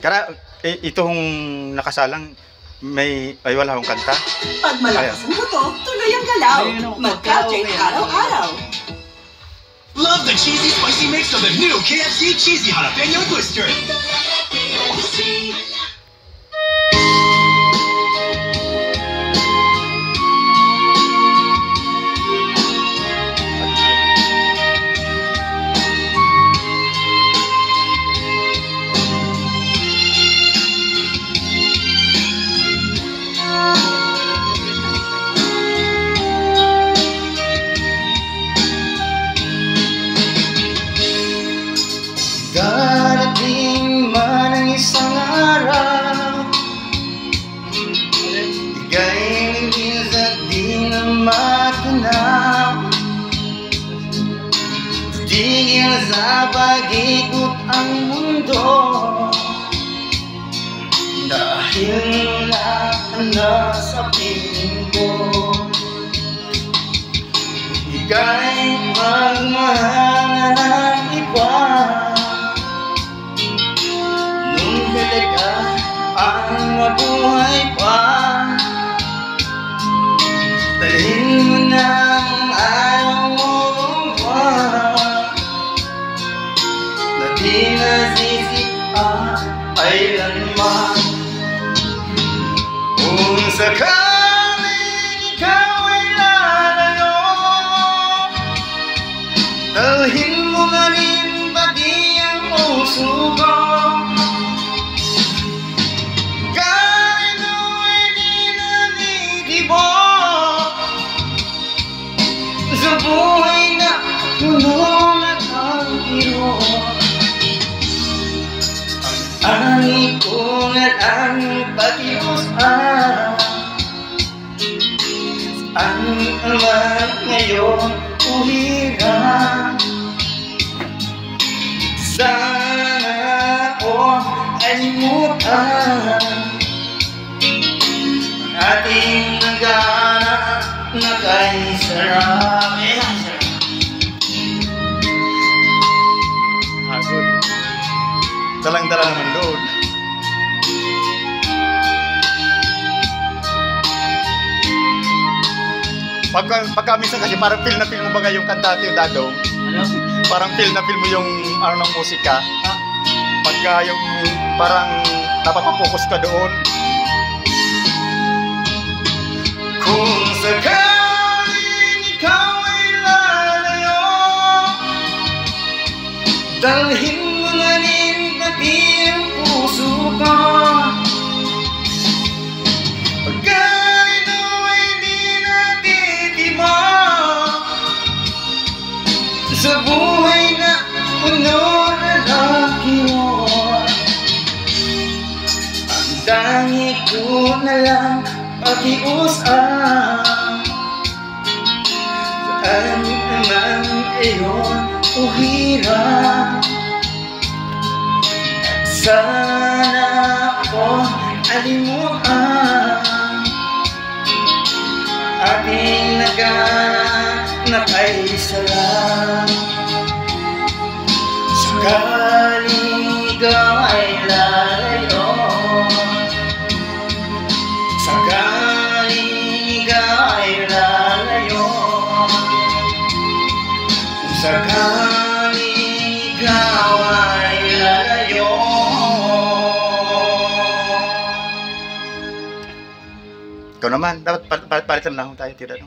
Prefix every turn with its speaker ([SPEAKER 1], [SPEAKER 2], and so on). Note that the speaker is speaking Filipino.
[SPEAKER 1] Kara, itong nakasalang ay wala akong kanta.
[SPEAKER 2] Pag malakas ang buto, tuloy ang galaw. Mag-caltrate araw-araw.
[SPEAKER 3] Love the cheesy spicy mix of the new KFC Cheesy Jalapeno Twister.
[SPEAKER 4] Darating man ang isang araw, ika'y minsan di na matanaw. Tigil sa pag-ikot ang mundo, dahil wala ka na sa piling ko. Ika'y magmahal ng iba, ang mabuhay pa. Dalhin mo na ang ayaw mong pa, na di nasisipa kailanman. Kung sakaling ikaw ay lalayo, dalhin mo na rin pati ang puso ko. Sa buhay na puno na ang biro, ang ani ko na ang pag-iusan. Saan naman ngayon uhira? Sana ko alimutan ating nagana na kay sarap.
[SPEAKER 1] Good. Dalang-dala naman doon. Pagka minsan kasi parang feel na feel mo ba yung kanta yung Dadong? Parang feel na feel mo yung ano ng musika. Pagka yung parang napapapokus ka doon.
[SPEAKER 4] Kung sakaling ikaw ay lalayo, dalhin mo na rin pati ang puso ko. Pagka ito ay di natitibok, sa buhay na puno na lakiwan, ang tangi ko na lang pakiusap. Saan naman iyon uhira? Sana ko alimutan ating nagana na kay sarap. Sakaling ikaw ay lalayo, sakaling ikaw ay lalayo, sakaling ikaw ay lalayo.
[SPEAKER 1] Ikaw naman, dapat palitan lang tayo, tira no?